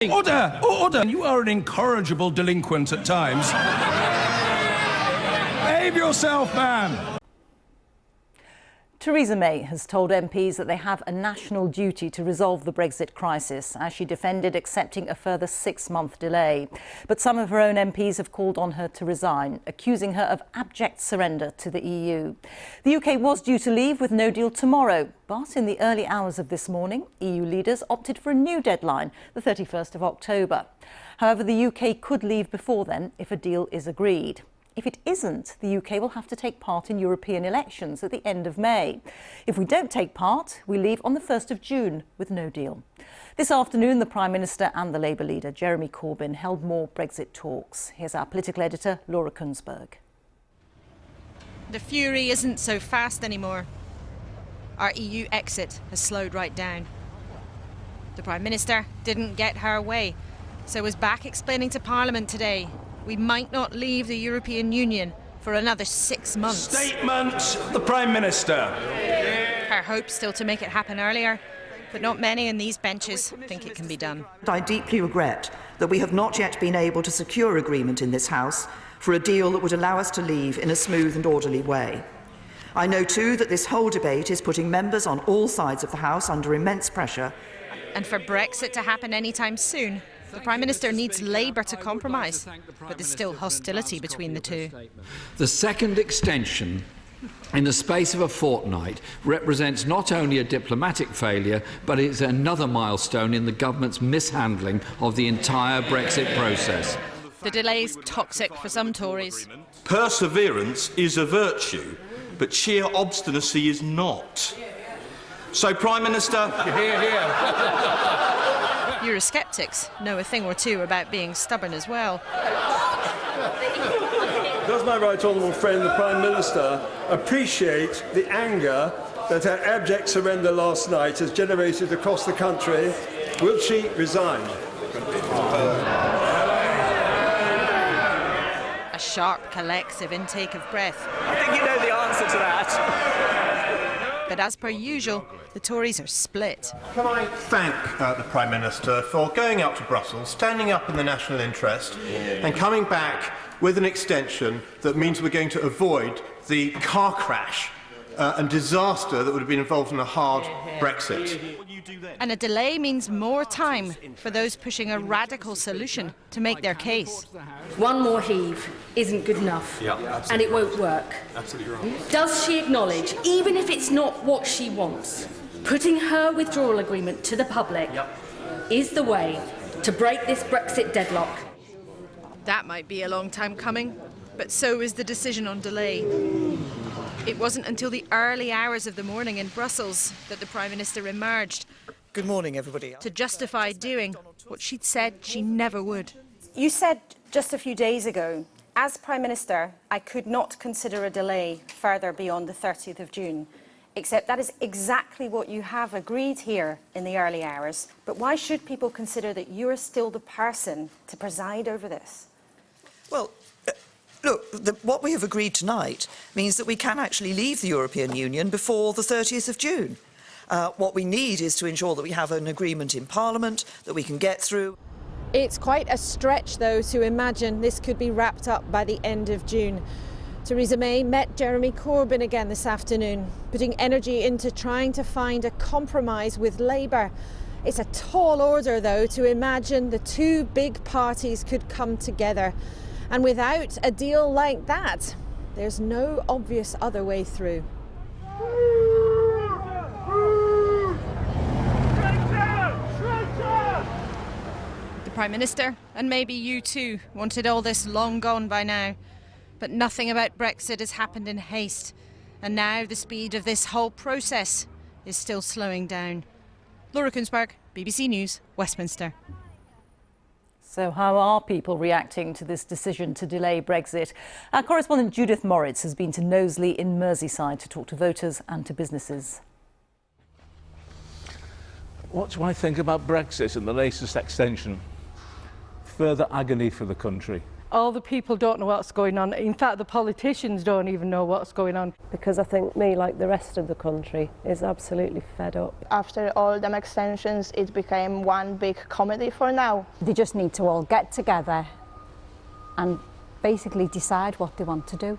Order! Order! You are an incorrigible delinquent at times. Behave yourself, man! Theresa May has told MPs that they have a national duty to resolve the Brexit crisis as she defended accepting a further 6-month delay. But some of her own MPs have called on her to resign, accusing her of abject surrender to the EU. The UK was due to leave with no deal tomorrow, but in the early hours of this morning, EU leaders opted for a new deadline, the 31st of October. However, the UK could leave before then if a deal is agreed. If it isn't, the UK will have to take part in European elections at the end of May. If we don't take part, we leave on the 1st of June with no deal. This afternoon, the Prime Minister and the Labour leader, Jeremy Corbyn, held more Brexit talks. Here's our political editor, Laura Kunsberg. The fury isn't so fast anymore. Our EU exit has slowed right down. The Prime Minister didn't get her way, so was back explaining to Parliament today we might not leave the European Union for another 6 months. Statement, the Prime Minister. Her hope still to make it happen earlier, but not many in these benches think it can be done. I deeply regret that we have not yet been able to secure agreement in this House for a deal that would allow us to leave in a smooth and orderly way. I know too that this whole debate is putting members on all sides of the House under immense pressure. And for Brexit to happen anytime soon, the Prime Minister needs Labour to compromise, but there's still hostility between the two. The second extension in the space of a fortnight represents not only a diplomatic failure, but it's another milestone in the government's mishandling of the entire Brexit process. The delay's toxic for some Tories. Perseverance is a virtue, but sheer obstinacy is not. So, Prime Minister... Eurosceptics know a thing or two about being stubborn as well. Does my right honourable friend, the Prime Minister, appreciate the anger that her abject surrender last night has generated across the country? Will she resign? A sharp, collective intake of breath. I think you know the answer to that. But as per usual, the Tories are split. Can I thank the Prime Minister for going up to Brussels, standing up in the national interest and coming back with an extension that means we're going to avoid the car crash and disaster that would have been involved in a hard Brexit. And a delay means more time for those pushing a radical solution to make their case. One more heave isn't good enough, and it won't work. Absolutely wrong. Does she acknowledge, even if it's not what she wants, putting her withdrawal agreement to the public is the way to break this Brexit deadlock? That might be a long time coming, but so is the decision on delay. It wasn't until the early hours of the morning in Brussels that the Prime Minister emerged. Good morning, everybody. To justify doing what she'd said she never would. You said just a few days ago, as Prime Minister, I could not consider a delay further beyond the 30th of June. Except that is exactly what you have agreed here in the early hours. But why should people consider that you are still the person to preside over this? Well, look, what we have agreed tonight means that we can actually leave the European Union before the 30th of June. What we need is to ensure that we have an agreement in Parliament that we can get through. It's quite a stretch, though, to imagine this could be wrapped up by the end of June. Theresa May met Jeremy Corbyn again this afternoon, putting energy into trying to find a compromise with Labour. It's a tall order, though, to imagine the two big parties could come together. And without a deal like that, there's no obvious other way through. The Prime Minister, and maybe you too, wanted all this long gone by now. But nothing about Brexit has happened in haste. And now the speed of this whole process is still slowing down. Laura Kunsberg, BBC News, Westminster. So how are people reacting to this decision to delay Brexit? Our correspondent Judith Moritz has been to Knowsley in Merseyside to talk to voters and to businesses. What do I think about Brexit and the latest extension? Further agony for the country. all the people don't know what's going on. In fact, the politicians don't even know what's going on. Because I think me, like the rest of the country, is absolutely fed up. After all them extensions, it became one big comedy for now. They just need to all get together and basically decide what they want to do.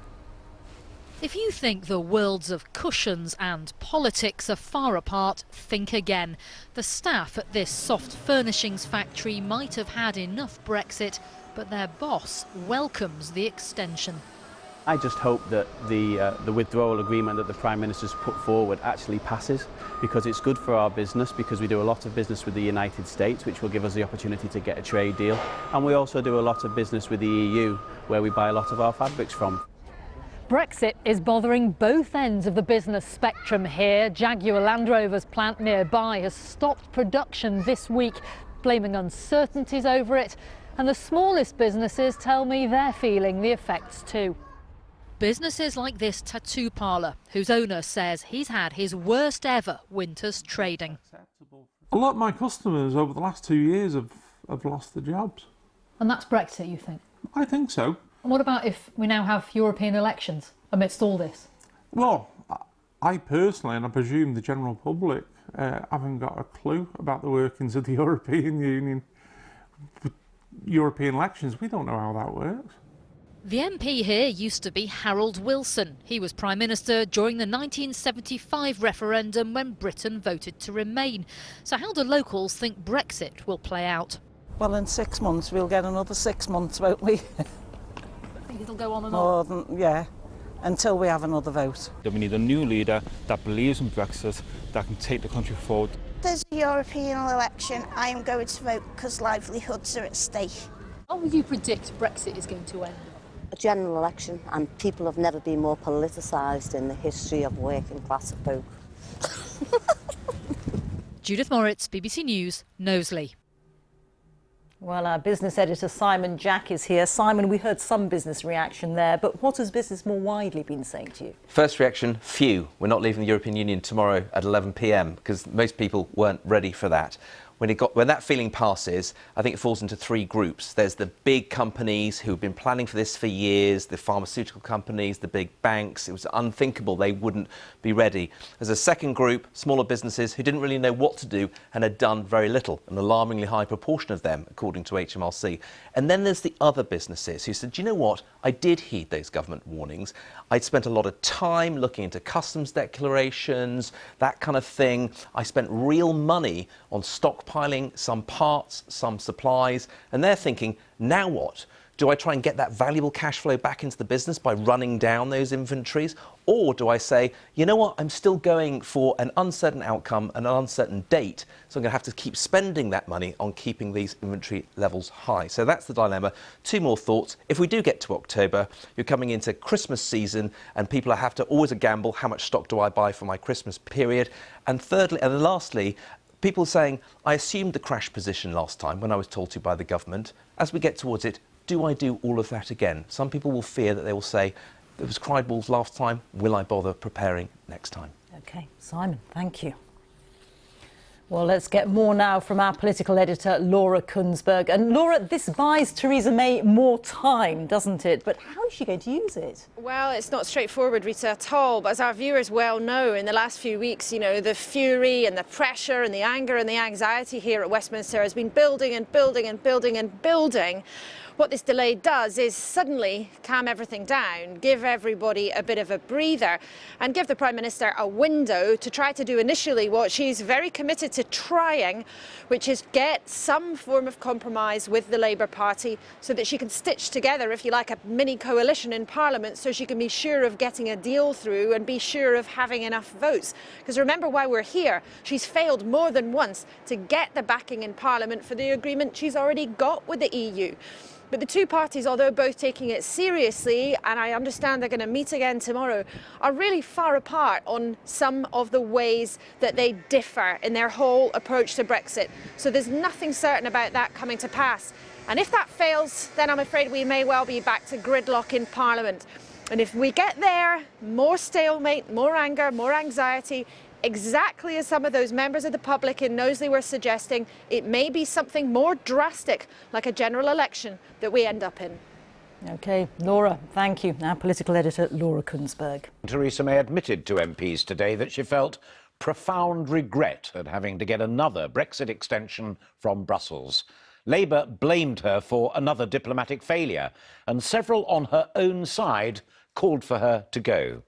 If you think the worlds of cushions and politics are far apart, think again. The staff at this soft furnishings factory might have had enough Brexit, but their boss welcomes the extension. I just hope that the withdrawal agreement that the Prime Minister's put forward actually passes, because it's good for our business, because we do a lot of business with the United States, which will give us the opportunity to get a trade deal. And we also do a lot of business with the EU, where we buy a lot of our fabrics from. Brexit is bothering both ends of the business spectrum here. Jaguar Land Rover's plant nearby has stopped production this week, blaming uncertainties over it. And the smallest businesses tell me they're feeling the effects too. Businesses like this tattoo parlour, whose owner says he's had his worst ever winter's trading. A lot of my customers over the last 2 years have lost their jobs. And that's Brexit, you think? I think so. And what about if we now have European elections amidst all this? Well, I personally, and I presume the general public, haven't got a clue about the workings of the European Union. With European elections, we don't know how that works. The MP here used to be Harold Wilson. He was Prime Minister during the 1975 referendum when Britain voted to remain. So how do locals think Brexit will play out? Well, in 6 months we'll get another 6 months, won't we? I think it'll go on and on. Yeah, until we have another vote. We need a new leader that believes in Brexit, that can take the country forward. There's a European election. I am going to vote because livelihoods are at stake. How would you predict Brexit is going to end? A general election, and people have never been more politicised in the history of working class folk. Judith Moritz, BBC News, Knowsley. Well, our business editor Simon Jack is here. Simon, we heard some business reaction there, but what has business more widely been saying to you? First reaction, phew, we're not leaving the European Union tomorrow at 11 p.m, because most people weren't ready for that. When that feeling passes, I think it falls into three groups. There's the big companies who've been planning for this for years, the pharmaceutical companies, the big banks. It was unthinkable they wouldn't be ready. There's a second group, smaller businesses, who didn't really know what to do and had done very little, an alarmingly high proportion of them, according to HMRC. And then there's the other businesses who said, do you know what? I did heed those government warnings. I'd spent a lot of time looking into customs declarations, that kind of thing. I spent real money on stockpiling some parts, some supplies, and they're thinking, now what? Do I try and get that valuable cash flow back into the business by running down those inventories? Or do I say, you know what, I'm still going for an uncertain outcome and an uncertain date, so I'm going to have to keep spending that money on keeping these inventory levels high. So that's the dilemma. Two more thoughts. If we do get to October, you're coming into Christmas season and people have to always gamble, how much stock do I buy for my Christmas period? And thirdly, and lastly, people saying, I assumed the crash position last time when I was told to by the government. As we get towards it, do I do all of that again? Some people will fear that they will say, there was cried wolves last time, will I bother preparing next time? OK, Simon, thank you. Well, let's get more now from our political editor, Laura Kunsberg. And Laura, this buys Theresa May more time, doesn't it? But how is she going to use it? Well, it's not straightforward, Rita, at all. But as our viewers well know, in the last few weeks, you know, the fury and the pressure and the anger and the anxiety here at Westminster has been building and building and building and building. What this delay does is suddenly calm everything down, give everybody a bit of a breather and give the Prime Minister a window to try to do initially what she's very committed to trying, which is get some form of compromise with the Labour Party so that she can stitch together, if you like, a mini coalition in Parliament so she can be sure of getting a deal through and be sure of having enough votes. Because remember why we're here. She's failed more than once to get the backing in Parliament for the agreement she's already got with the EU. But the two parties, although both taking it seriously, and I understand they're going to meet again tomorrow, are really far apart on some of the ways that they differ in their whole approach to Brexit. So there's nothing certain about that coming to pass. And if that fails, then I'm afraid we may well be back to gridlock in Parliament. And if we get there, more stalemate, more anger, more anxiety, exactly as some of those members of the public in Knowsley were suggesting, it may be something more drastic, like a general election, that we end up in. OK, Laura, thank you. Now, political editor Laura Kunsberg. Theresa May admitted to MPs today that she felt profound regret at having to get another Brexit extension from Brussels. Labour blamed her for another diplomatic failure, and several on her own side called for her to go.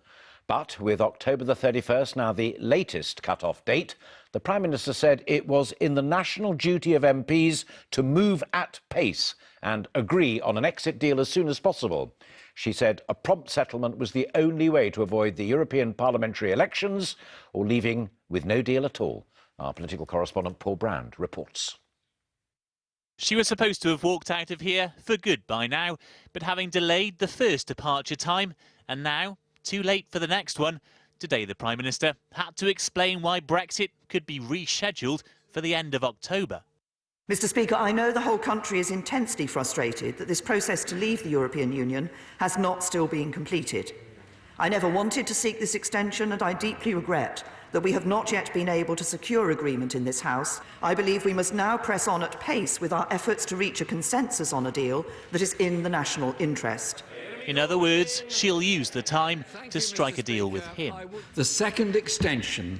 But with October the 31st now the latest cut-off date, the Prime Minister said it was in the national duty of MPs to move at pace and agree on an exit deal as soon as possible. She said a prompt settlement was the only way to avoid the European parliamentary elections or leaving with no deal at all. Our political correspondent Paul Brand reports. She was supposed to have walked out of here for good by now, but having delayed the first departure time, and now, too late for the next one, today the Prime Minister had to explain why Brexit could be rescheduled for the end of October. Mr. Speaker, I know the whole country is intensely frustrated that this process to leave the European Union has not still been completed. I never wanted to seek this extension, and I deeply regret that we have not yet been able to secure agreement in this House. I believe we must now press on at pace with our efforts to reach a consensus on a deal that is in the national interest. In other words, she'll use the time to strike a deal with him. The second extension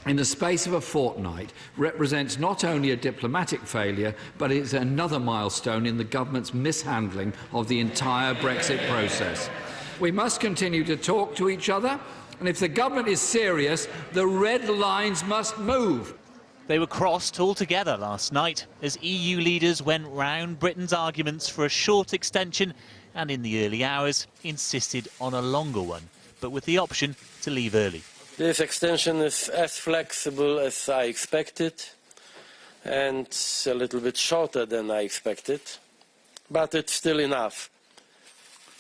in the space of a fortnight represents not only a diplomatic failure, but it's another milestone in the government's mishandling of the entire Brexit process. We must continue to talk to each other, and if the government is serious, the red lines must move. They were crossed altogether last night as EU leaders went round Britain's arguments for a short extension and in the early hours insisted on a longer one, but with the option to leave early. This extension is as flexible as I expected and a little bit shorter than I expected, but it's still enough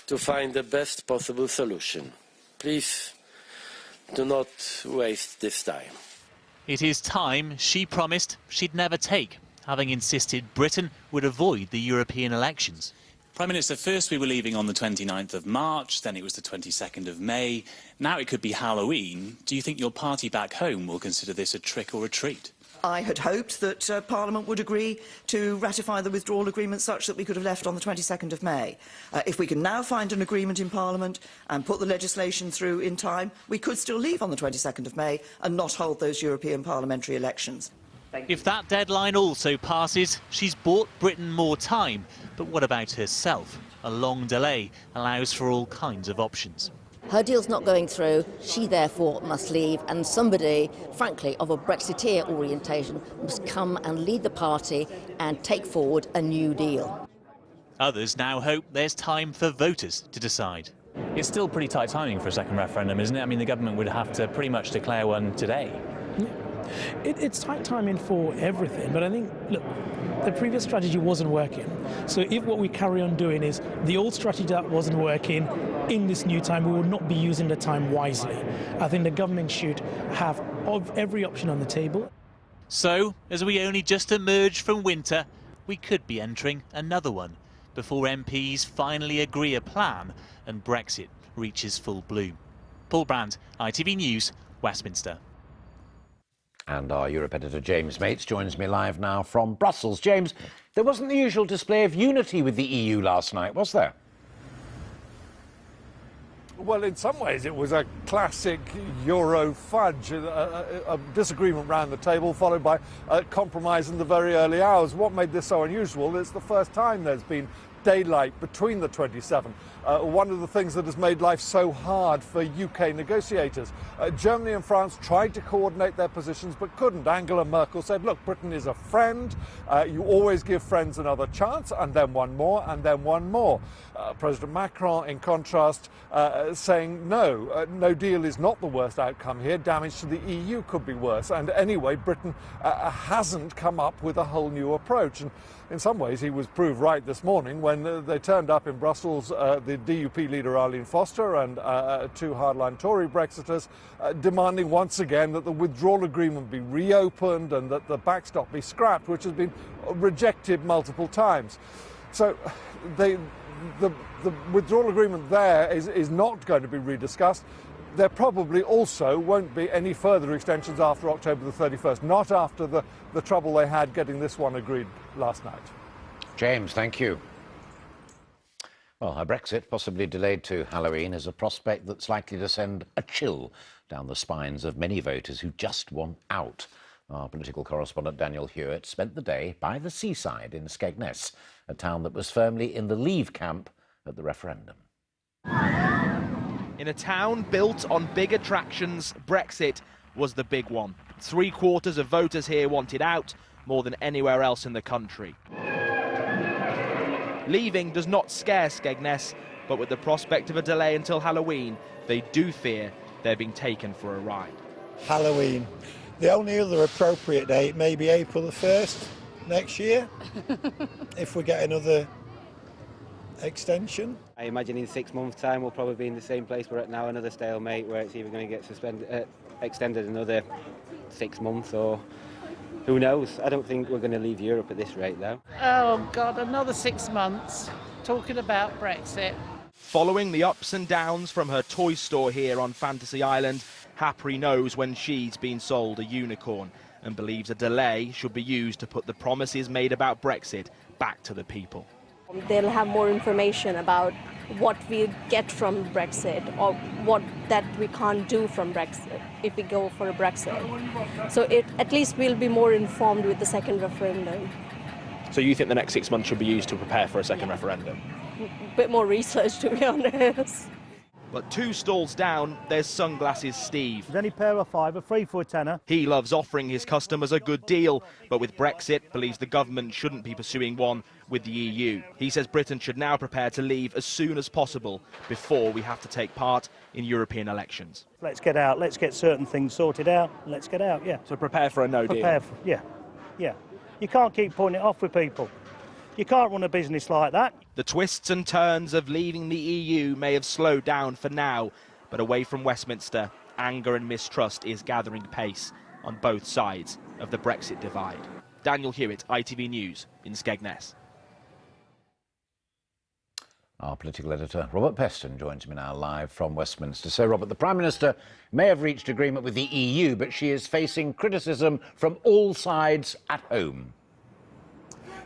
to find the best possible solution. Please do not waste this time. It is time she promised she'd never take, having insisted Britain would avoid the European elections. Prime Minister, first we were leaving on the 29th of March, then it was the 22nd of May. Now it could be Halloween. Do you think your party back home will consider this a trick or a treat? I had hoped that Parliament would agree to ratify the withdrawal agreement such that we could have left on the 22nd of May. If we can now find an agreement in Parliament and put the legislation through in time, we could still leave on the 22nd of May and not hold those European parliamentary elections. If that deadline also passes, she's bought Britain more time. But what about herself? A long delay allows for all kinds of options. Her deal's not going through, she therefore must leave, and somebody, frankly, of a Brexiteer orientation must come and lead the party and take forward a new deal. Others now hope there's time for voters to decide. It's still pretty tight timing for a second referendum, isn't it? I mean, the government would have to pretty much declare one today. It's tight timing for everything, but I think, look, the previous strategy wasn't working. So if what we carry on doing is the old strategy that wasn't working, in this new time we will not be using the time wisely. I think the government should have every option on the table. So, as we only just emerge from winter, we could be entering another one before MPs finally agree a plan and Brexit reaches full bloom. Paul Brand, ITV News, Westminster. And our Europe editor James Mates joins me live now from Brussels. James, there wasn't the usual display of unity with the EU last night, was there? Well, in some ways it was a classic Euro fudge, a disagreement round the table followed by a compromise in the very early hours. What made this so unusual is the first time there's been daylight between the 27. One of the things that has made life so hard for UK negotiators. Germany and France tried to coordinate their positions but couldn't. Angela Merkel said, look, Britain is a friend. You always give friends another chance, and then one more, and then one more. President Macron, in contrast, saying no deal is not the worst outcome here. Damage to the EU could be worse. And anyway, Britain hasn't come up with a whole new approach. And in some ways, he was proved right this morning when they turned up in Brussels, the DUP leader Arlene Foster and two hardline Tory Brexiters, demanding once again that the withdrawal agreement be reopened and that the backstop be scrapped, which has been rejected multiple times. So the withdrawal agreement there is not going to be rediscussed. There probably also won't be any further extensions after October the 31st, not after the trouble they had getting this one agreed last night. James, thank you. Well, a Brexit, possibly delayed to Halloween, is a prospect that's likely to send a chill down the spines of many voters who just want out. Our political correspondent Daniel Hewitt spent the day by the seaside in Skegness, a town that was firmly in the Leave camp at the referendum. In a town built on big attractions, Brexit was the big one. 3/4 of voters here wanted out, more than anywhere else in the country. Leaving does not scare Skegness, but with the prospect of a delay until Halloween, they do fear they're being taken for a ride. Halloween. The only other appropriate date may be April the 1st next year, if we get another extension. I imagine in 6 months' time we'll probably be in the same place we're at now, another stalemate where it's either going to get extended another 6 months or who knows. I don't think we're going to leave Europe at this rate though. Oh God, another 6 months talking about Brexit. Following the ups and downs from her toy store here on Fantasy Island, Hapri knows when she's been sold a unicorn and believes a delay should be used to put the promises made about Brexit back to the people. They'll have more information about what we get from Brexit or what that we can't do from Brexit if we go for a Brexit. So at least we'll be more informed with the second referendum. So you think the next 6 months should be used to prepare for a second referendum? A bit more research, to be honest. But 2 stalls down, there's Sunglasses Steve. There's any pair of 5 are 3 for a tenner. He loves offering his customers a good deal, but with Brexit, believes the government shouldn't be pursuing one with the EU. He says Britain should now prepare to leave as soon as possible before we have to take part in European elections. Let's get out, let's get certain things sorted out, let's get out, yeah. So prepare for a no deal? Yeah. You can't keep putting it off with people. You can't run a business like that. The twists and turns of leaving the EU may have slowed down for now, but away from Westminster, anger and mistrust is gathering pace on both sides of the Brexit divide. Daniel Hewitt, ITV News in Skegness. Our political editor, Robert Peston, joins me now live from Westminster. So, Robert, the Prime Minister may have reached agreement with the EU, but she is facing criticism from all sides at home.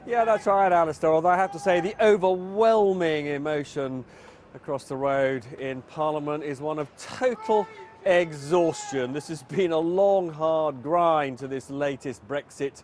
Yeah, that's right, Alistair, although I have to say the overwhelming emotion across the road in Parliament is one of total exhaustion. This has been a long, hard grind to this latest Brexit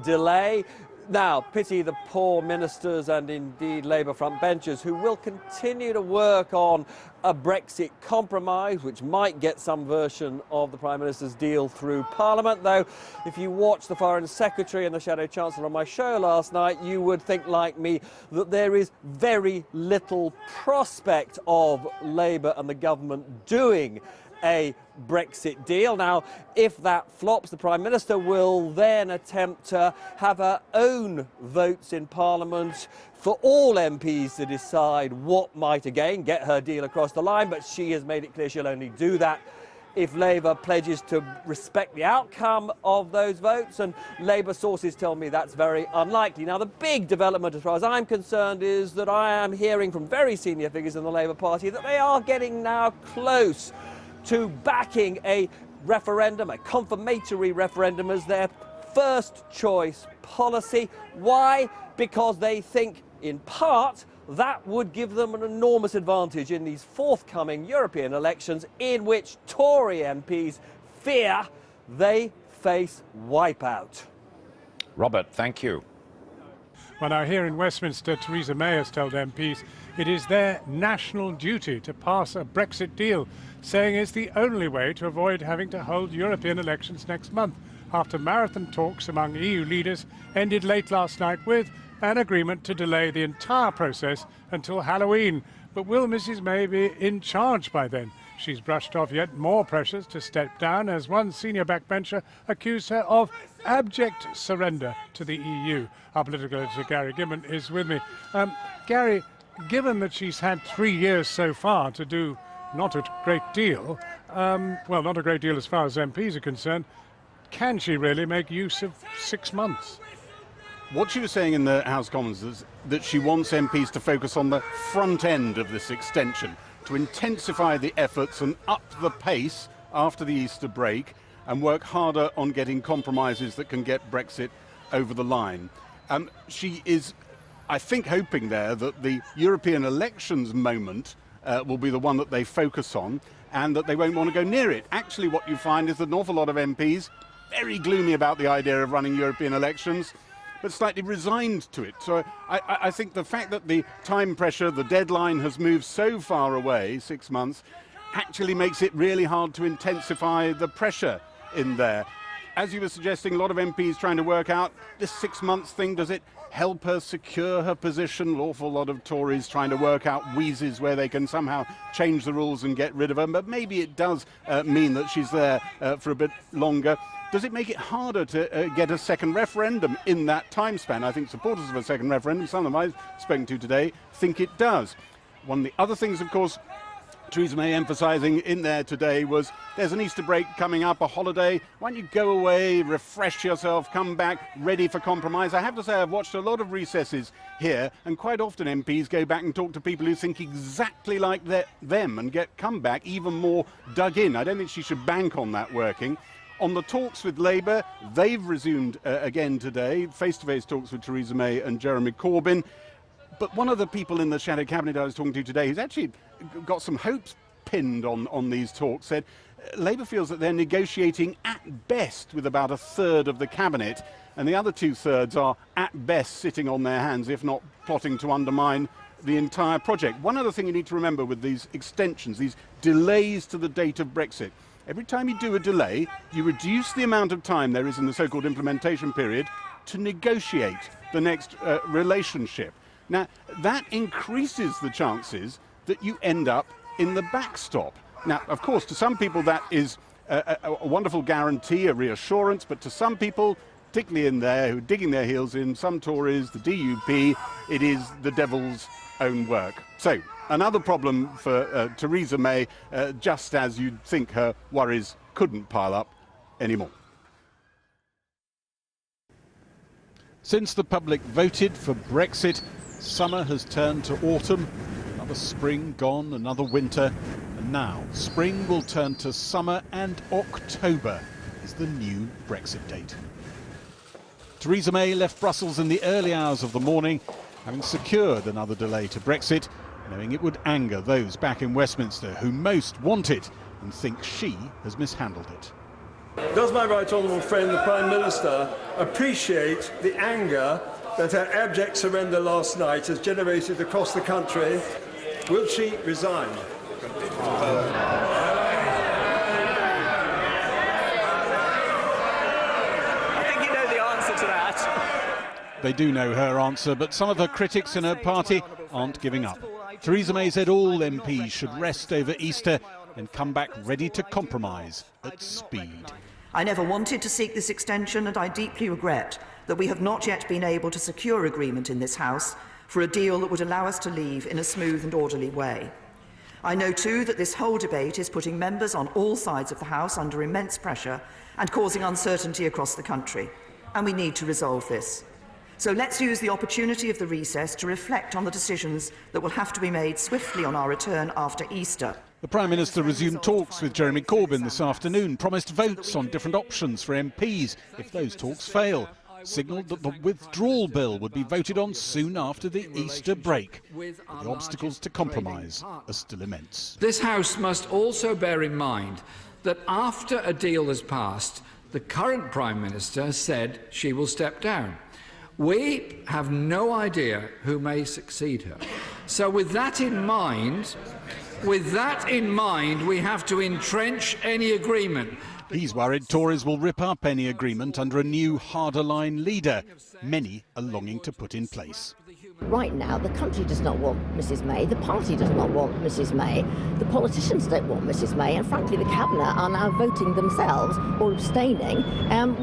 delay. Now, pity the poor ministers and indeed Labour frontbenchers who will continue to work on a Brexit compromise, which might get some version of the Prime Minister's deal through Parliament. Though, if you watched the Foreign Secretary and the Shadow Chancellor on my show last night, you would think, like me, that there is very little prospect of Labour and the government doing a Brexit deal. Now, if that flops, the Prime Minister will then attempt to have her own votes in Parliament for all MPs to decide what might again get her deal across the line, but she has made it clear she'll only do that if Labour pledges to respect the outcome of those votes, and Labour sources tell me that's very unlikely. Now, the big development, as far as I'm concerned, is that I am hearing from very senior figures in the Labour Party that they are getting now close to backing a referendum, a confirmatory referendum, as their first choice policy. Why? Because they think, in part, that would give them an enormous advantage in these forthcoming European elections in which Tory MPs fear they face wipeout. Robert, thank you. Well, now here in Westminster, Theresa May has told MPs it is their national duty to pass a Brexit deal, saying it's the only way to avoid having to hold European elections next month, after marathon talks among EU leaders ended late last night with an agreement to delay the entire process until Halloween. But will Mrs May be in charge by then? She's brushed off yet more pressures to step down, as one senior backbencher accused her of abject surrender to the EU. Our political editor Gary Gibbon is with me. Gary, given that she's had 3 years so far to do not a great deal, well, not a great deal as far as MPs are concerned, can she really make use of 6 months? What she was saying in the House of Commons is that she wants MPs to focus on the front end of this extension, to intensify the efforts and up the pace after the Easter break and work harder on getting compromises that can get Brexit over the line. She is I think, hoping there that the European elections moment will be the one that they focus on and that they won't want to go near it. Actually, what you find is that an awful lot of MPs very gloomy about the idea of running European elections, but slightly resigned to it. So I think the fact that the time pressure, the deadline has moved so far away, 6 months, actually makes it really hard to intensify the pressure in there. As you were suggesting, a lot of MPs trying to work out this 6 months thing, does it help her secure her position? An awful lot of Tories trying to work out wheezes where they can somehow change the rules and get rid of her, but maybe it does mean that she's there for a bit longer. Does it make it harder to get a second referendum in that time span? I think supporters of a second referendum, some of them I've spoken to today, think it does. One of the other things, of course, Theresa May emphasising in there today was there's an Easter break coming up, a holiday. Why don't you go away, refresh yourself, come back ready for compromise? I have to say I've watched a lot of recesses here, and quite often MPs go back and talk to people who think exactly like them and come back even more dug in. I don't think she should bank on that working. On the talks with Labour, they've resumed again today, face-to-face talks with Theresa May and Jeremy Corbyn. But one of the people in the shadow cabinet I was talking to today, who's actually got some hopes pinned on these talks, said Labour feels that they're negotiating at best with about a third of the cabinet, and the other 2/3 are at best sitting on their hands, if not plotting to undermine the entire project. One other thing you need to remember with these extensions, these delays to the date of Brexit, every time you do a delay, you reduce the amount of time there is in the so-called implementation period to negotiate the next relationship. Now, that increases the chances that you end up in the backstop. Now, of course, to some people that is a wonderful guarantee, a reassurance, but to some people, particularly in there, who are digging their heels in, some Tories, the DUP, it is the devil's own work. So, another problem for Theresa May, just as you'd think her worries couldn't pile up anymore. Since the public voted for Brexit, summer has turned to autumn, another spring gone, another winter, and now spring will turn to summer, and October is the new Brexit date. Theresa May left Brussels in the early hours of the morning, having secured another delay to Brexit, knowing it would anger those back in Westminster who most want it and think she has mishandled it. Does my right honourable friend, the Prime Minister, appreciate the anger that her abject surrender last night has generated across the country? Will she resign? I think you know the answer to that. They do know her answer, but some of her critics in her party aren't giving up. Theresa May said all MPs should rest over Easter and come back ready to compromise at speed. I never wanted to seek this extension, and I deeply regret that we have not yet been able to secure agreement in this House for a deal that would allow us to leave in a smooth and orderly way. I know too that this whole debate is putting members on all sides of the House under immense pressure and causing uncertainty across the country, and we need to resolve this. So let's use the opportunity of the recess to reflect on the decisions that will have to be made swiftly on our return after Easter. The Prime Minister resumed talks with Jeremy Corbyn this afternoon, promised votes on different options for MPs if those talks fail, signalled that the withdrawal bill would be voted on soon after the Easter break. But the obstacles to compromise are still immense. This House must also bear in mind that after a deal has passed, the current Prime Minister has said she will step down. We have no idea who may succeed her. So with that in mind, we have to entrench any agreement. He's worried Tories will rip up any agreement under a new, harder-line leader. Many are longing to put in place. Right now, the country does not want Mrs May, the party does not want Mrs May, the politicians don't want Mrs May, and frankly the Cabinet are now voting themselves or abstaining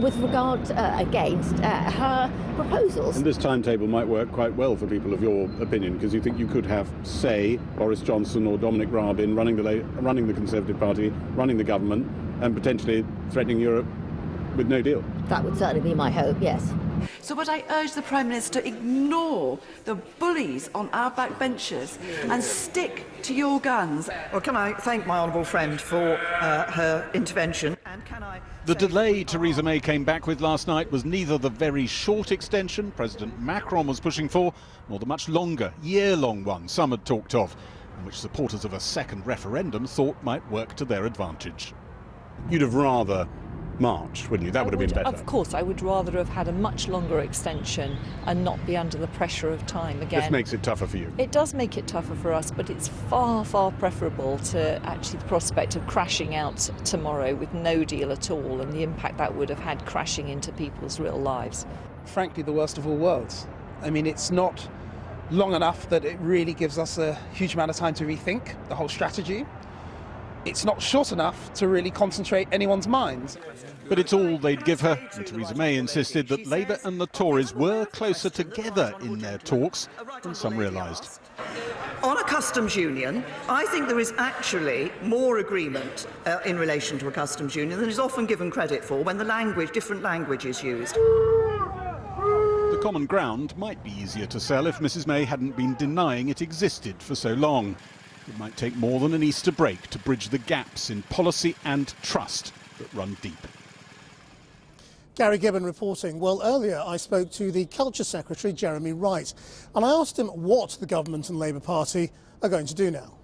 with regard against her proposals. And this timetable might work quite well for people of your opinion, because you think you could have, say, Boris Johnson or Dominic Raab in running the Conservative Party, running the government, and potentially threatening Europe with no deal. That would certainly be my hope, yes. So would I urge the Prime Minister ignore the bullies on our backbenchers and stick to your guns? Well, can I thank my honourable friend for her intervention? And can I The delay Theresa May came back with last night was neither the very short extension President Macron was pushing for, nor the much longer, year-long one some had talked of, and which supporters of a second referendum thought might work to their advantage. You'd have rather March, wouldn't you? That would have been better. Of course, I would rather have had a much longer extension and not be under the pressure of time again. This makes it tougher for you. It does make it tougher for us, but it's far, far preferable to actually the prospect of crashing out tomorrow with no deal at all and the impact that would have had crashing into people's real lives. Frankly, the worst of all worlds. I mean, it's not long enough that it really gives us a huge amount of time to rethink the whole strategy. It's not short enough to really concentrate anyone's minds. But it's all they'd give her, and Theresa May insisted that Labour and the Tories were closer together in their talks than some realised. On a customs union, I think there is actually more agreement in relation to a customs union than is often given credit for when different language is used. The common ground might be easier to sell if Mrs May hadn't been denying it existed for so long. It might take more than an Easter break to bridge the gaps in policy and trust that run deep. Gary Gibbon reporting. Well, earlier I spoke to the Culture Secretary, Jeremy Wright, and I asked him what the government and Labour Party are going to do now.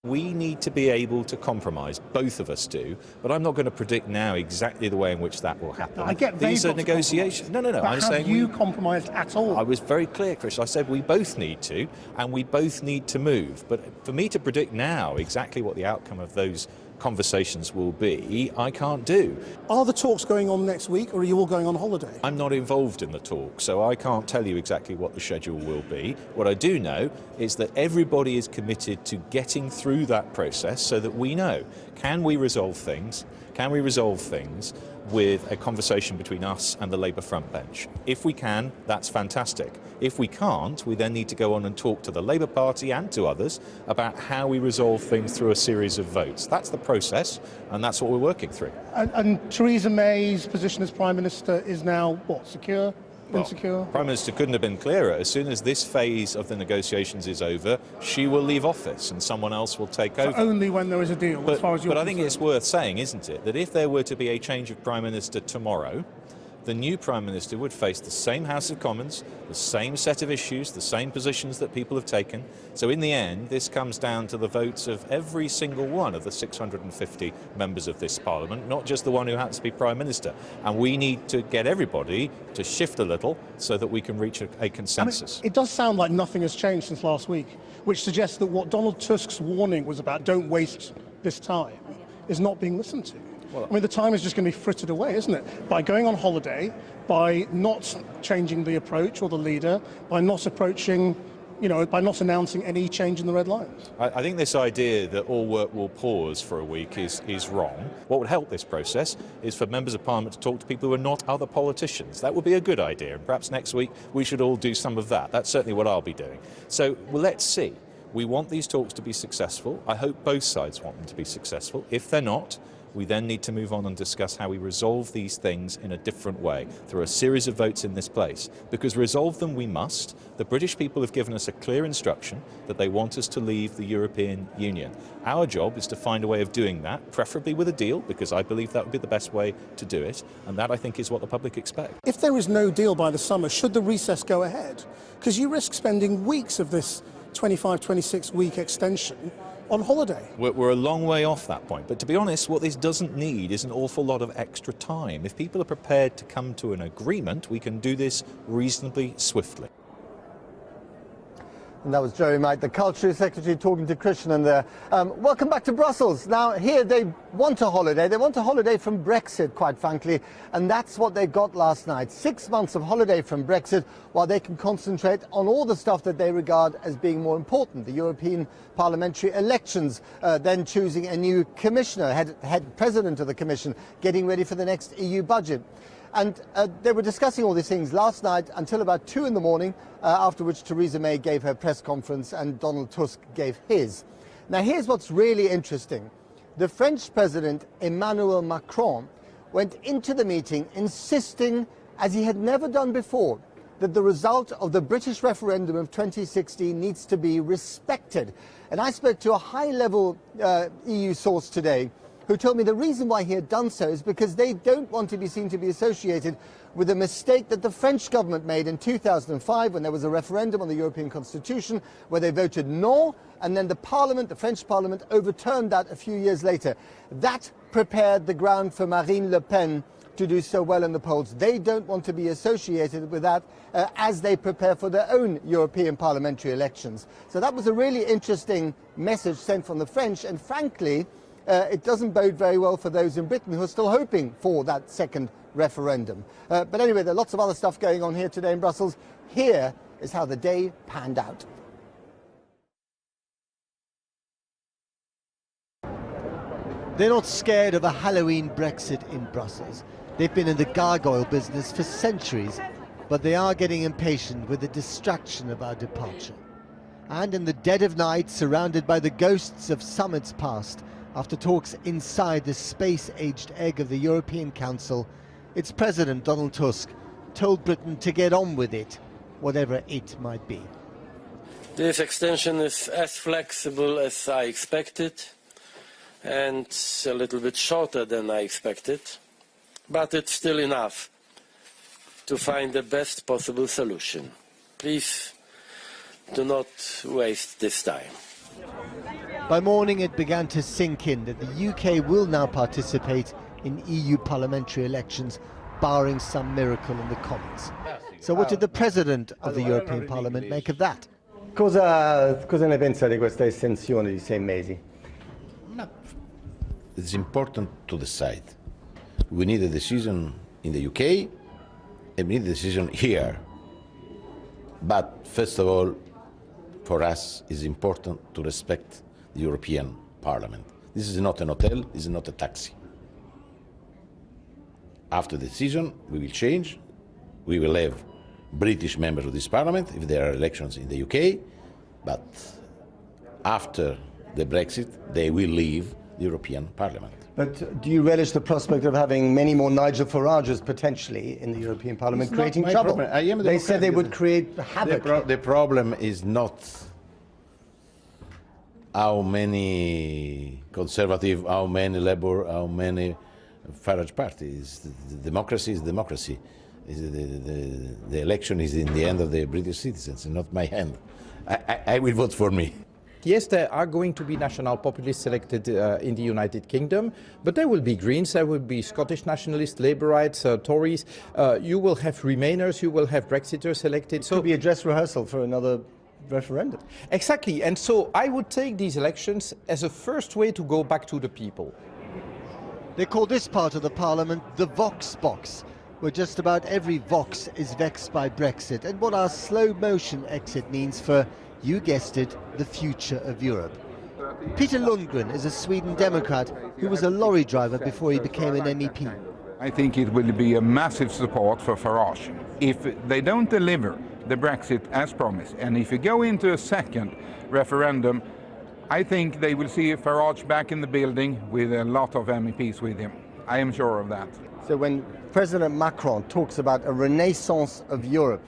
We need to be able to compromise, both of us do, but I'm not going to predict now exactly the way in which that will happen. I get these are negotiations. No. I'm saying have you compromised at all? I was very clear, Chris. I said we both need to, and we both need to move. But for me to predict now exactly what the outcome of those conversations will be, I can't do. Are the talks going on next week, or are you all going on holiday? I'm not involved in the talk, so I can't tell you exactly what the schedule will be. What I do know is that everybody is committed to getting through that process so that we know, can we resolve things? Can we resolve things with a conversation between us and the Labour front bench? If we can, that's fantastic. If we can't, we then need to go on and talk to the Labour Party and to others about how we resolve things through a series of votes. That's the process, and that's what we're working through. And Theresa May's position as Prime Minister is now, what, secure? Insecure? Prime Minister couldn't have been clearer. As soon as this phase of the negotiations is over, she will leave office and someone else will take over. Only when there is a deal, as far as you're concerned. But I think concerned. it's worth saying, isn't it, that if there were to be a change of Prime Minister tomorrow, the new Prime Minister would face the same House of Commons, the same set of issues, the same positions that people have taken. So in the end, this comes down to the votes of every single one of the 650 members of this Parliament, not just the one who happens to be Prime Minister. And we need to get everybody to shift a little so that we can reach a consensus. I mean, it does sound like nothing has changed since last week, which suggests that what Donald Tusk's warning was about, don't waste this time, is not being listened to. I mean, the time is just going to be frittered away, isn't it? By going on holiday, by not changing the approach or the leader, by not approaching, by not announcing any change in the red lines. I think this idea that all work will pause for a week is wrong. What would help this process is for members of Parliament to talk to people who are not other politicians. That would be a good idea, and perhaps next week we should all do some of that. That's certainly what I'll be doing. So let's see. We want these talks to be successful. I hope both sides want them to be successful. If they're not, we then need to move on and discuss how we resolve these things in a different way, through a series of votes in this place. Because resolve them we must. The British people have given us a clear instruction that they want us to leave the European Union. Our job is to find a way of doing that, preferably with a deal, because I believe that would be the best way to do it, and that, I think, is what the public expect. If there is no deal by the summer, should the recess go ahead? Because you risk spending weeks of this 26-week extension on holiday. We're a long way off that point, but to be honest, what this doesn't need is an awful lot of extra time. If people are prepared to come to an agreement, we can do this reasonably swiftly. And that was Jeremy Wright, the Culture Secretary, talking to Christian there. Welcome back to Brussels. Now, here they want a holiday. They want a holiday from Brexit, quite frankly, and that's what they got last night. 6 months of holiday from Brexit, while they can concentrate on all the stuff that they regard as being more important. The European parliamentary elections, then choosing a new commissioner, head president of the Commission, getting ready for the next EU budget. And they were discussing all these things last night until about 2 in the morning, after which Theresa May gave her press conference and Donald Tusk gave his. Now, here's what's really interesting. The French President, Emmanuel Macron, went into the meeting insisting, as he had never done before, that the result of the British referendum of 2016 needs to be respected. And I spoke to a high-level EU source today who told me the reason why he had done so is because they don't want to be seen to be associated with a mistake that the French government made in 2005 when there was a referendum on the European Constitution where they voted no, and then the Parliament, the French Parliament, overturned that a few years later. That prepared the ground for Marine Le Pen to do so well in the polls. They don't want to be associated with that as they prepare for their own European parliamentary elections. So that was a really interesting message sent from the French, and frankly, it doesn't bode very well for those in Britain who are still hoping for that second referendum. But anyway, there are lots of other stuff going on here today in Brussels. Here is how the day panned out. They're not scared of a Halloween Brexit in Brussels. They've been in the gargoyle business for centuries, but they are getting impatient with the distraction of our departure. And in the dead of night, surrounded by the ghosts of summits past, after talks inside the space-aged egg of the European Council, its President Donald Tusk told Britain to get on with it, whatever it might be. This extension is as flexible as I expected, and a little bit shorter than I expected, but it's still enough to find the best possible solution. Please do not waste this time. By morning it began to sink in that the UK will now participate in EU parliamentary elections, barring some miracle in the Commons. So what did the President of the European Parliament make of that? Cosa ne pensa di questa estensione di 6 mesi? It's important to decide. We need a decision in the UK and we need a decision here. But first of all, for us, it's important to respect the European Parliament. This is not an hotel, this is not a taxi. After the decision, we will change. We will have British members of this Parliament if there are elections in the UK, but after the Brexit, they will leave the European Parliament. But do you relish the prospect of having many more Nigel Farages potentially in the European Parliament creating trouble? They said they would create havoc. The problem is not how many Conservative, how many Labour, how many Farage parties. Democracy is democracy. The election is in the hand of the British citizens and not my hand. I will vote for me. Yes, there are going to be national populists selected in the United Kingdom, but there will be Greens, there will be Scottish nationalists, Labourites, Tories. You will have Remainers, you will have Brexiters elected. So it could be a dress rehearsal for another referendum. Exactly, and so I would take these elections as a first way to go back to the people. They call this part of the Parliament the Vox box, where just about every Vox is vexed by Brexit and what our slow-motion exit means for, you guessed it, the future of Europe. Peter Lundgren is a Sweden Democrat who was a lorry driver before he became an MEP. I think it will be a massive support for Farage. If they don't deliver the Brexit as promised, and if you go into a second referendum, I think they will see Farage back in the building with a lot of MEPs with him. I am sure of that. So when President Macron talks about a renaissance of Europe,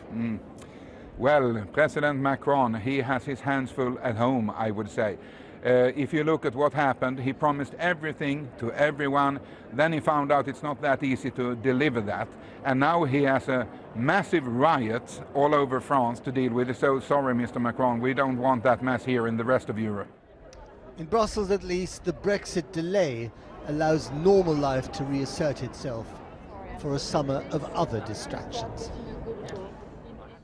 well, President Macron, he has his hands full at home, I would say. If you look at what happened, he promised everything to everyone, then he found out it's not that easy to deliver that, and now he has a massive riot all over France to deal with. So sorry, Mr. Macron, we don't want that mess here in the rest of Europe. In Brussels at least, the Brexit delay allows normal life to reassert itself for a summer of other distractions.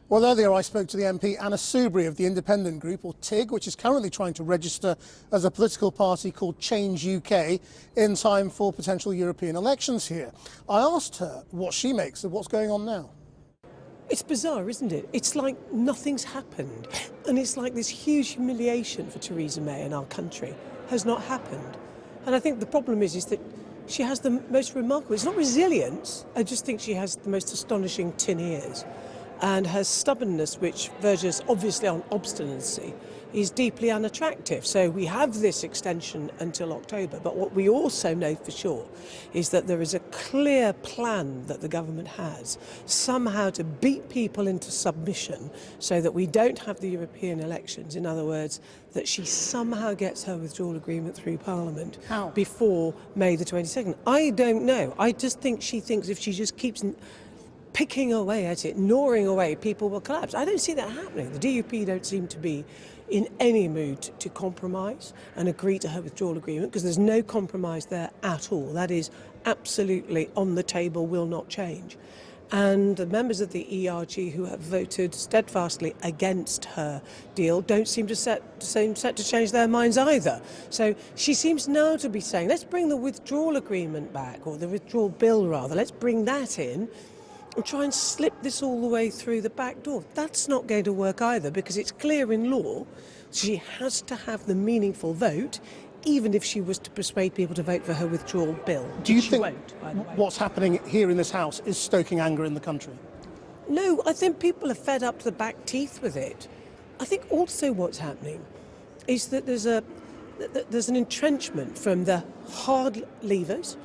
Well, earlier I spoke to the MP Anna Soubry of the independent group, or TIG, which is currently trying to register as a political party called Change UK in time for potential European elections here. I asked her what she makes of what's going on now. It's bizarre, isn't it? It's like nothing's happened. And it's like this huge humiliation for Theresa May and our country has not happened. And I think the problem is that she has the most remarkable, it's not resilience, I just think she has the most astonishing tin ears. And her stubbornness, which verges obviously on obstinacy, is deeply unattractive. So we have this extension until October, but what we also know for sure is that there is a clear plan that the government has somehow to beat people into submission so that we don't have the European elections. In other words, that she somehow gets her withdrawal agreement through Parliament before May the 22nd. I don't know. I just think she thinks if she just keeps picking away at it, gnawing away, people will collapse. I don't see that happening. The DUP don't seem to be in any mood to compromise and agree to her withdrawal agreement, because there's no compromise there at all. That is absolutely on the table, will not change. And the members of the ERG who have voted steadfastly against her deal don't seem to set to change their minds either. So she seems now to be saying, let's bring the withdrawal agreement back, or the withdrawal bill rather, let's bring that in and try and slip this all the way through the back door. That's not going to work either, because it's clear in law she has to have the meaningful vote, even if she was to persuade people to vote for her withdrawal bill. Do you think what's happening here in this House is stoking anger in the country? No, I think people are fed up to the back teeth with it. I think also what's happening is that there's an entrenchment from the hard leavers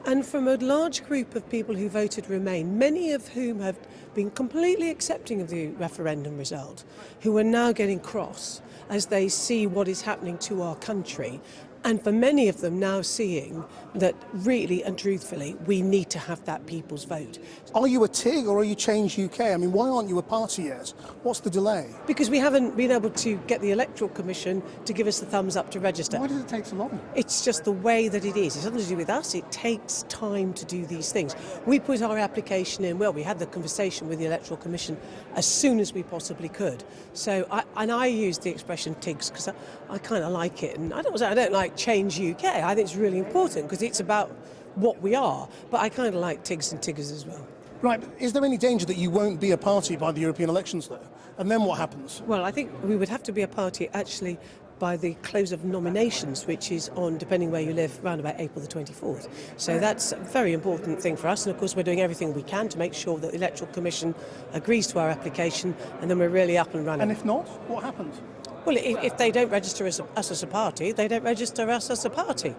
and from a large group of people who voted Remain, many of whom have been completely accepting of the referendum result, who are now getting cross as they see what is happening to our country. And for many of them now seeing that really and truthfully, we need to have that people's vote. Are you a TIG or are you Change UK? I mean, why aren't you a party yet? What's the delay? Because we haven't been able to get the Electoral Commission to give us the thumbs up to register. Why does it take so long? It's just the way that it is. It's nothing to do with us. It takes time to do these things. We put our application in, well, we had the conversation with the Electoral Commission as soon as we possibly could. So, I use the expression TIGs because I kind of like it. And I don't like Change UK. I think it's really important because it's about what we are. But I kind of like TIGs and TIGGers as well. Right, but is there any danger that you won't be a party by the European elections, though? And then what happens? Well, I think we would have to be a party, actually, by the close of nominations, which is on, depending where you live, around about April the 24th. So that's a very important thing for us. And, of course, we're doing everything we can to make sure that the Electoral Commission agrees to our application, and then we're really up and running. And if not, what happens? Well, if they don't register us as a party, they don't register us as a party.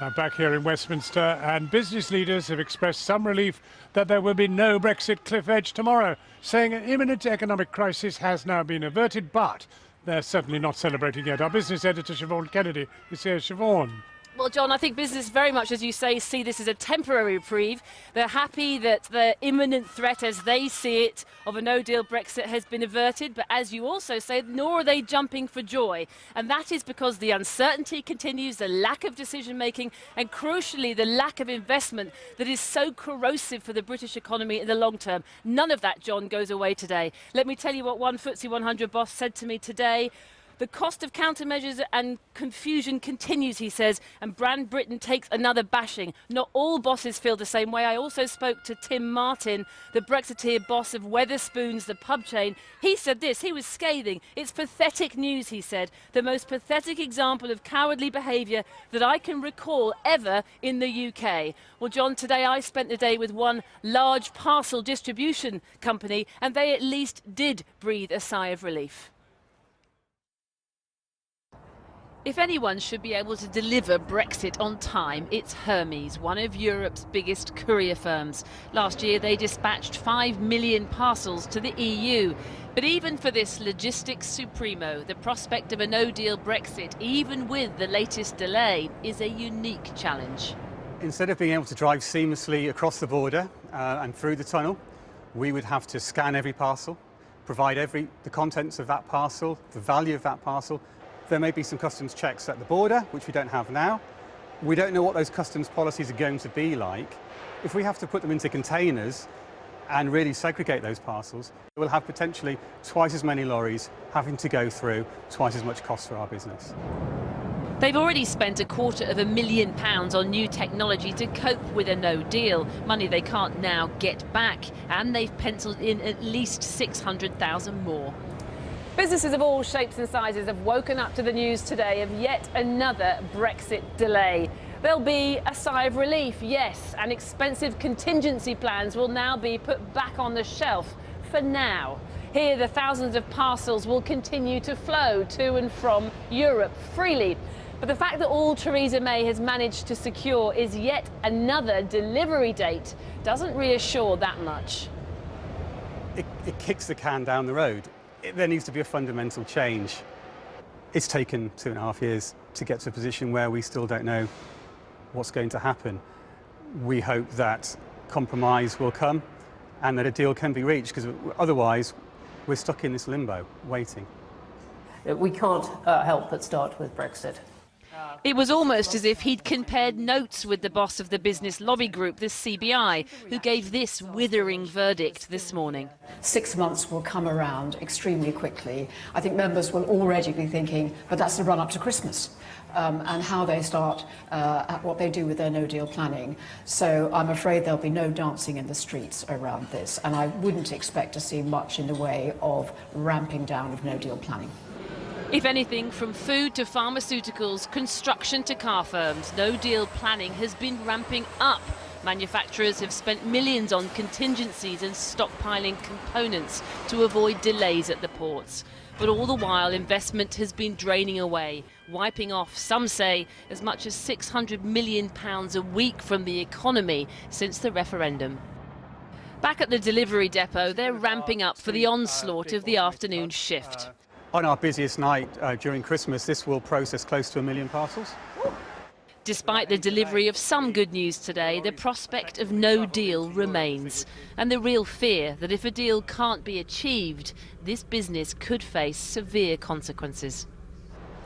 Now back here in Westminster, and business leaders have expressed some relief that there will be no Brexit cliff edge tomorrow, saying an imminent economic crisis has now been averted, but they're certainly not celebrating yet. Our business editor, Siobhan Kennedy, is here. Siobhan. Well, John, I think business very much, as you say, see this as a temporary reprieve. They're happy that the imminent threat, as they see it, of a no-deal Brexit has been averted. But as you also say, nor are they jumping for joy. And that is because the uncertainty continues, the lack of decision-making, and crucially, the lack of investment that is so corrosive for the British economy in the long term. None of that, John, goes away today. Let me tell you what one FTSE 100 boss said to me today. The cost of countermeasures and confusion continues, he says, and Brand Britain takes another bashing. Not all bosses feel the same way. I also spoke to Tim Martin, the Brexiteer boss of Wetherspoons, the pub chain. He said this, he was scathing. It's pathetic news, he said. The most pathetic example of cowardly behaviour that I can recall ever in the UK. Well, John, today I spent the day with one large parcel distribution company, and they at least did breathe a sigh of relief. If anyone should be able to deliver Brexit on time, it's Hermes, one of Europe's biggest courier firms. Last year they dispatched 5 million parcels to the EU. But even for this logistics supremo, the prospect of a no-deal Brexit, even with the latest delay, is a unique challenge. Instead of being able to drive seamlessly across the border and through the tunnel, we would have to scan every parcel, provide the contents of that parcel, the value of that parcel. There may be some customs checks at the border, which we don't have now. We don't know what those customs policies are going to be like. If we have to put them into containers and really segregate those parcels, we'll have potentially twice as many lorries having to go through, twice as much cost for our business. They've already spent £250,000 on new technology to cope with a no deal, money they can't now get back, and they've penciled in at least 600,000 more. Businesses of all shapes and sizes have woken up to the news today of yet another Brexit delay. There'll be a sigh of relief, yes, and expensive contingency plans will now be put back on the shelf for now. Here, the thousands of parcels will continue to flow to and from Europe freely. But the fact that all Theresa May has managed to secure is yet another delivery date doesn't reassure that much. It kicks the can down the road. There needs to be a fundamental change. It's taken 2.5 years to get to a position where we still don't know what's going to happen. We hope that compromise will come and that a deal can be reached, because otherwise we're stuck in this limbo, waiting. We can't help but start with Brexit. It was almost as if he'd compared notes with the boss of the business lobby group, the CBI, who gave this withering verdict this morning. 6 months will come around extremely quickly. I think members will already be thinking, but that's the run-up to Christmas, and how they start at what they do with their no-deal planning. So I'm afraid there'll be no dancing in the streets around this, and I wouldn't expect to see much in the way of ramping down of no-deal planning. If anything, from food to pharmaceuticals, construction to car firms, no-deal planning has been ramping up. Manufacturers have spent millions on contingencies and stockpiling components to avoid delays at the ports. But all the while, investment has been draining away, wiping off, some say, as much as £600 million a week from the economy since the referendum. Back at the delivery depot, they're ramping up for the onslaught of the afternoon shift. On our busiest night during Christmas, this will process close to 1 million parcels. Despite the delivery of some good news today, the prospect of no deal remains. And the real fear that if a deal can't be achieved, this business could face severe consequences.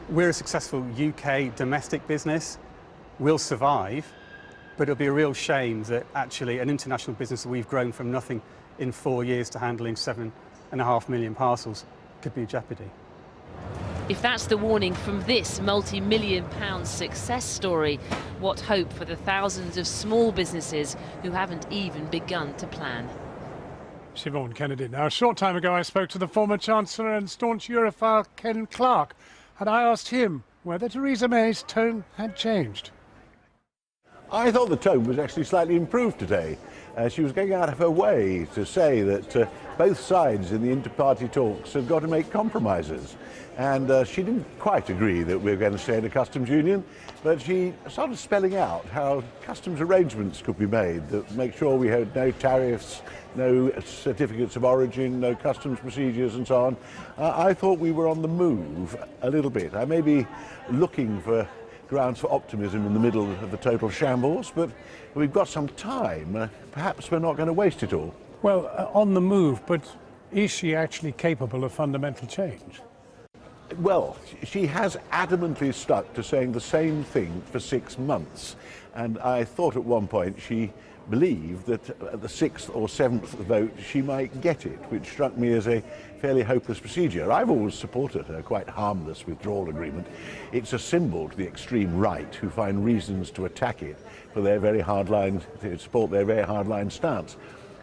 We're a successful UK domestic business. We'll survive, but it'll be a real shame that actually an international business that we've grown from nothing in 4 years to handling 7.5 million parcels could be in jeopardy. If that's the warning from this multi-million-pound success story, what hope for the thousands of small businesses who haven't even begun to plan? Siobhan Kennedy. Now, a short time ago, I spoke to the former Chancellor and staunch Europhile Ken Clarke, and I asked him whether Theresa May's tone had changed. I thought the tone was actually slightly improved today. She was going out of her way to say that both sides in the inter-party talks have got to make compromises. And she didn't quite agree that we were going to stay in a customs union, but she started spelling out how customs arrangements could be made that make sure we had no tariffs, no certificates of origin, no customs procedures and so on. I thought we were on the move a little bit. I may be looking for grounds for optimism in the middle of the total shambles, but we've got some time. Perhaps we're not going to waste it all. Well, on the move, but is she actually capable of fundamental change? Well, she has adamantly stuck to saying the same thing for 6 months. And I thought at one point she believed that at the 6th or 7th vote she might get it, which struck me as a fairly hopeless procedure. I've always supported her quite harmless withdrawal agreement. It's a symbol to the extreme right who find reasons to attack it for their very hardline, to support their very hardline stance.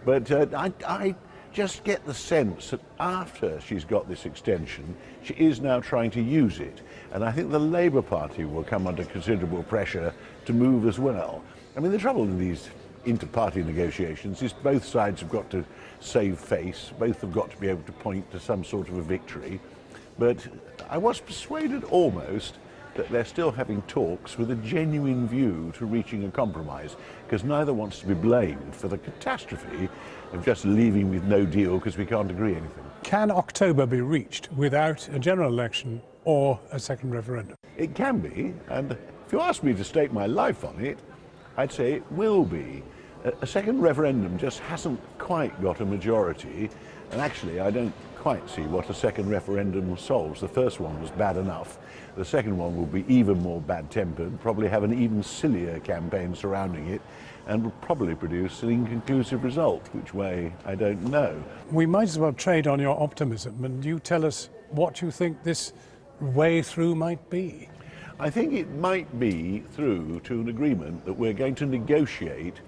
But I just get the sense that after she's got this extension, she is now trying to use it. And I think the Labour Party will come under considerable pressure to move as well. I mean, the trouble in these inter-party negotiations is both sides have got to save face, both have got to be able to point to some sort of a victory. But I was persuaded almost that they're still having talks with a genuine view to reaching a compromise, because neither wants to be blamed for the catastrophe of just leaving with no deal because we can't agree anything. Can October be reached without a general election or a second referendum? It can be, and if you ask me to stake my life on it, I'd say it will be. A second referendum just hasn't quite got a majority, and actually I don't quite see what a second referendum solves. The first one was bad enough. The second one will be even more bad-tempered, probably have an even sillier campaign surrounding it, and will probably produce an inconclusive result. Which way, I don't know. We might as well trade on your optimism, and you tell us what you think this way through might be. I think it might be through to an agreement that we're going to negotiate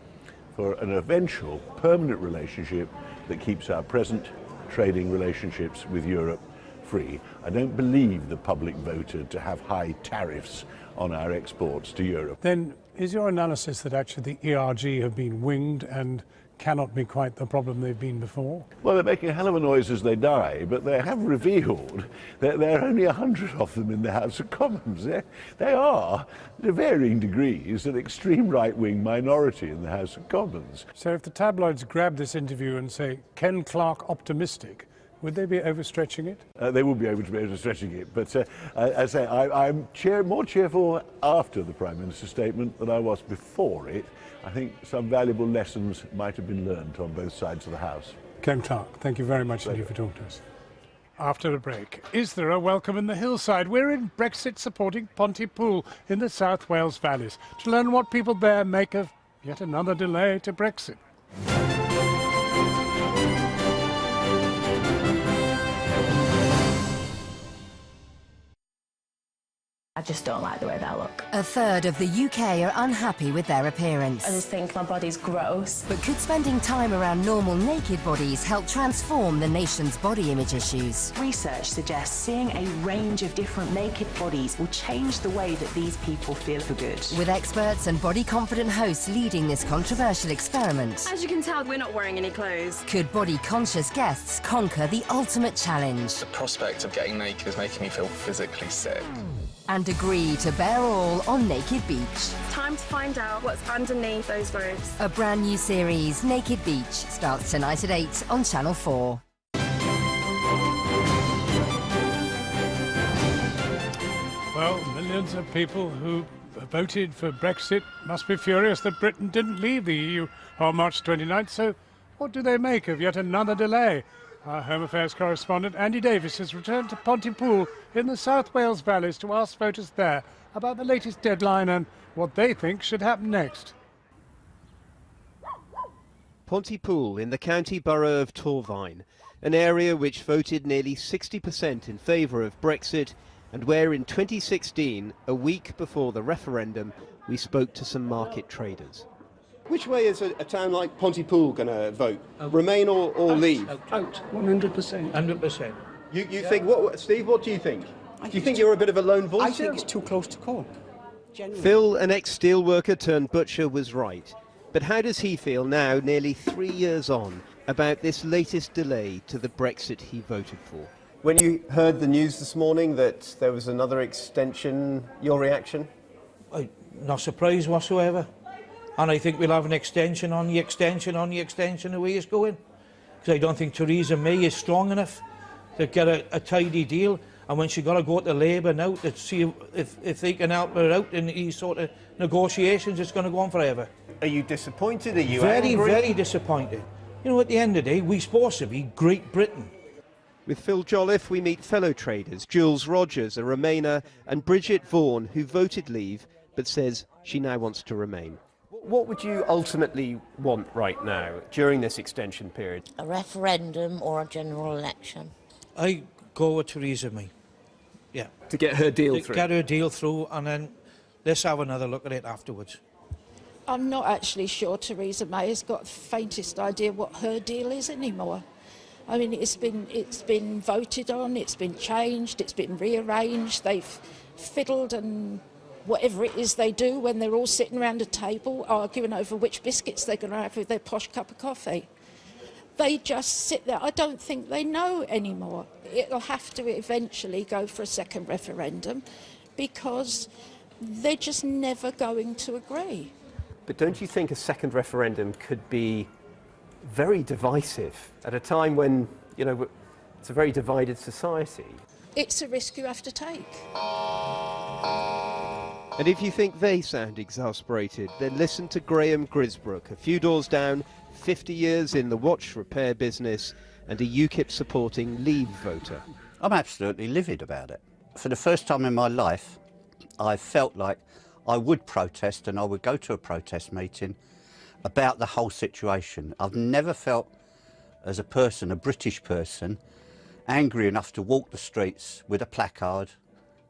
for an eventual permanent relationship that keeps our present trading relationships with Europe free. I don't believe the public voted to have high tariffs on our exports to Europe. Then is your analysis that actually the ERG have been winged and cannot be quite the problem they've been before? Well, they're making a hell of a noise as they die, but they have revealed that there are only 100 of them in the House of Commons. They are, to varying degrees, an extreme right-wing minority in the House of Commons. So if the tabloids grab this interview and say, Ken Clarke optimistic, would they be overstretching it? They will be overstretching it, but as I say, I'm more cheerful after the Prime Minister's statement than I was before it. I think some valuable lessons might have been learned on both sides of the House. Ken Clarke, thank you very much indeed for talking to us. After the break, is there a welcome in the hillside? We're in Brexit supporting Pontypool in the South Wales valleys to learn what people there make of yet another delay to Brexit. I just don't like the way they look. A third of the UK are unhappy with their appearance. I just think my body's gross. But could spending time around normal naked bodies help transform the nation's body image issues? Research suggests seeing a range of different naked bodies will change the way that these people feel for good. With experts and body-confident hosts leading this controversial experiment. As you can tell, we're not wearing any clothes. Could body-conscious guests conquer the ultimate challenge? The prospect of getting naked is making me feel physically sick. And agree to bear all on Naked Beach. Time to find out what's underneath those robes. A brand new series, Naked Beach, starts tonight at 8 on Channel 4. Well, millions of people who voted for Brexit must be furious that Britain didn't leave the EU on March 29th, so what do they make of yet another delay? Our Home Affairs correspondent Andy Davis has returned to Pontypool in the South Wales valleys to ask voters there about the latest deadline and what they think should happen next. Pontypool in the county borough of Torvine, an area which voted nearly 60% in favour of Brexit and where in 2016, a week before the referendum, we spoke to some market traders. Which way is a town like Pontypool going to vote? Remain or leave? Out, 100%. 100%. You think, Steve, what do you think? Do you think you're a bit of a lone voice? I think it's too close to call. Genuinely. Phil, an ex-steelworker turned butcher, was right. But how does he feel now, nearly 3 years on, about this latest delay to the Brexit he voted for? When you heard the news this morning that there was another extension, your reaction? Not surprised whatsoever. And I think we'll have an extension on the extension on the extension the way it's going. Because I don't think Theresa May is strong enough to get a tidy deal. And when she's got to go to Labour now to see if they can help her out in these sort of negotiations, it's going to go on forever. Are you disappointed? Are you very, angry? very disappointed. You know, at the end of the day, we're supposed to be Great Britain. With Phil Jolliffe, we meet fellow traders, Jules Rogers, a Remainer, and Bridget Vaughan, who voted leave, but says she now wants to remain. What would you ultimately want right now, during this extension period? A referendum or a general election? I go with Theresa May. Yeah. To get her deal through? To get her deal through, and then let's have another look at it afterwards. I'm not actually sure Theresa May has got the faintest idea what her deal is anymore. I mean, it's been voted on, it's been changed, it's been rearranged, they've fiddled and whatever it is they do when they're all sitting around a table arguing over which biscuits they're going to have with their posh cup of coffee. They just sit there. I don't think they know anymore. It'll have to eventually go for a second referendum because they're just never going to agree. But don't you think a second referendum could be very divisive at a time when, you know, it's a very divided society? It's a risk you have to take. And if you think they sound exasperated, then listen to Graham Grisbrook, a few doors down, 50 years in the watch repair business and a UKIP-supporting Leave voter. I'm absolutely livid about it. For the first time in my life, I felt like I would protest and I would go to a protest meeting about the whole situation. I've never felt, as a person, a British person, angry enough to walk the streets with a placard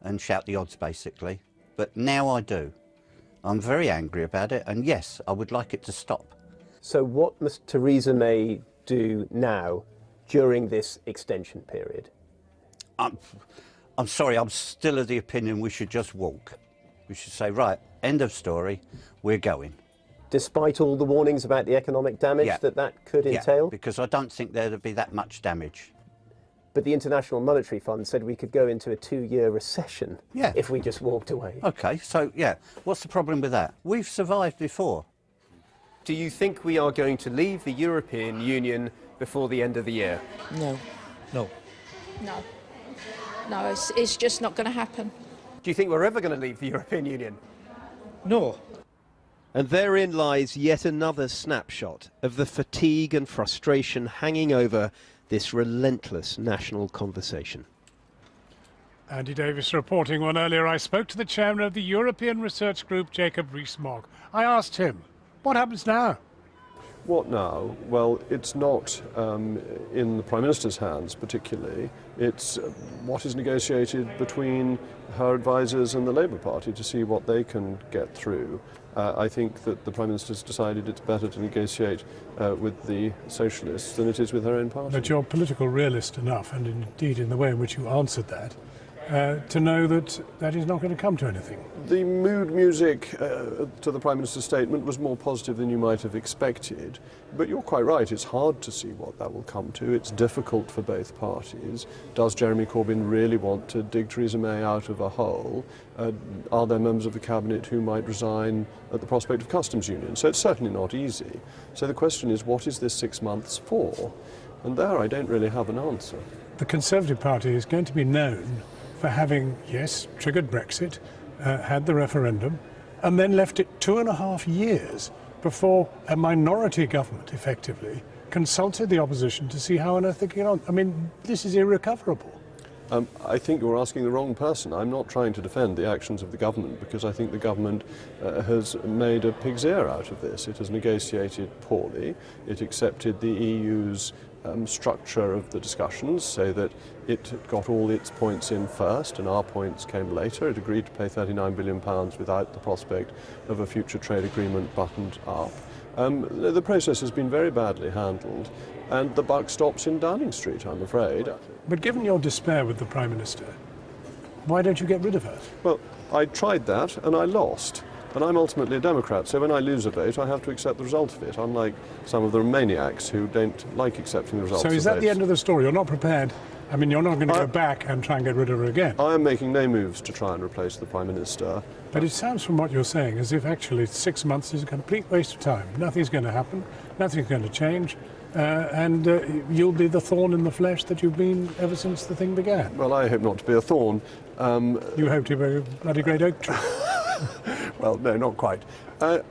and shout the odds, basically. But now I do. I'm very angry about it, and yes, I would like it to stop. So what must Theresa May do now during this extension period? I'm sorry, I'm still of the opinion we should just walk. We should say, right, end of story, we're going. Despite all the warnings about the economic damage that could entail? Because I don't think there'd be that much damage. But the International Monetary Fund said we could go into a 2-year recession if we just walked away. OK, so, what's the problem with that? We've survived before. Do you think we are going to leave the European Union before the end of the year? No. No. No. No, it's just not going to happen. Do you think we're ever going to leave the European Union? No. And therein lies yet another snapshot of the fatigue and frustration hanging over this relentless national conversation. Andy Davis reporting. One earlier I spoke to the chairman of the European Research Group, Jacob Rees-Mogg. I asked him, what happens now? What now? Well, it's not in the Prime Minister's hands particularly. It's what is negotiated between her advisers and the Labour Party to see what they can get through. I think that the Prime Minister's decided it's better to negotiate with the Socialists than it is with her own party. But you're political realist enough, and indeed in the way in which you answered that, to know that that is not going to come to anything. The mood music to the Prime Minister's statement was more positive than you might have expected. But you're quite right, it's hard to see what that will come to. It's difficult for both parties. Does Jeremy Corbyn really want to dig Theresa May out of a hole? Are there members of the Cabinet who might resign at the prospect of customs union? So it's certainly not easy. So the question is, what is this 6 months for? And there I don't really have an answer. The Conservative Party is going to be known for having, yes, triggered Brexit, had the referendum, and then left it 2.5 years before a minority government, effectively, consulted the opposition to see how on earth they get on. I mean, this is irrecoverable. I think you're asking the wrong person. I'm not trying to defend the actions of the government because I think the government has made a pig's ear out of this. It has negotiated poorly. It accepted the EU's structure of the discussions so that it got all its points in first and our points came later. It agreed to pay £39 billion without the prospect of a future trade agreement buttoned up. The process has been very badly handled and the buck stops in Downing Street, I'm afraid. But given your despair with the Prime Minister, why don't you get rid of her? Well, I tried that and I lost. And I'm ultimately a Democrat, so when I lose a vote, I have to accept the result of it, unlike some of the maniacs who don't like accepting the results of votes. So is that the end of the story? You're not prepared? I mean, you're not going to go back and try and get rid of her again? I am making no moves to try and replace the Prime Minister. But it sounds from what you're saying as if actually 6 months is a complete waste of time. Nothing's going to happen, nothing's going to change, and you'll be the thorn in the flesh that you've been ever since the thing began. Well, I hope not to be a thorn. You hope to be a bloody great oak tree. Well, no, not quite. A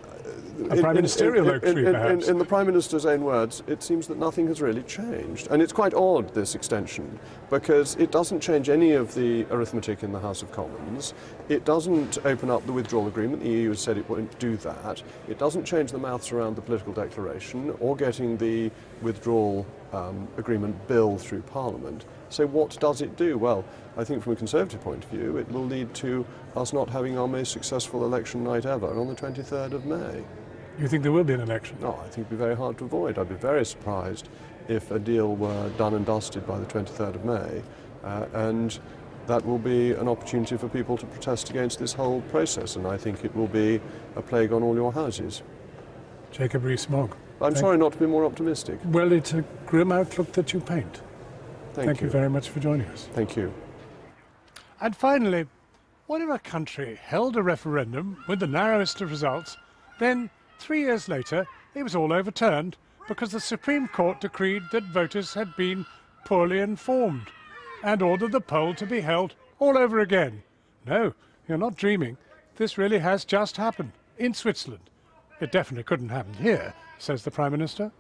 prime ministerial oak tree, perhaps. In the Prime Minister's own words, it seems that nothing has really changed. And it's quite odd, this extension, because it doesn't change any of the arithmetic in the House of Commons. It doesn't open up the withdrawal agreement. The EU has said it won't do that. It doesn't change the maths around the political declaration or getting the withdrawal agreement bill through Parliament. So what does it do? Well, I think from a Conservative point of view, it will lead to us not having our most successful election night ever on the 23rd of May. You think there will be an election? No, I think it would be very hard to avoid. I'd be very surprised if a deal were done and dusted by the 23rd of May. And that will be an opportunity for people to protest against this whole process. And I think it will be a plague on all your houses. Jacob Rees-Mogg. I'm sorry not to be more optimistic. Well, it's a grim outlook that you paint. Thank you very much for joining us. Thank you. And finally, what if a country held a referendum with the narrowest of results, then 3 years later it was all overturned because the Supreme Court decreed that voters had been poorly informed and ordered the poll to be held all over again? No, you're not dreaming. This really has just happened in Switzerland. It definitely couldn't happen here, says the Prime Minister.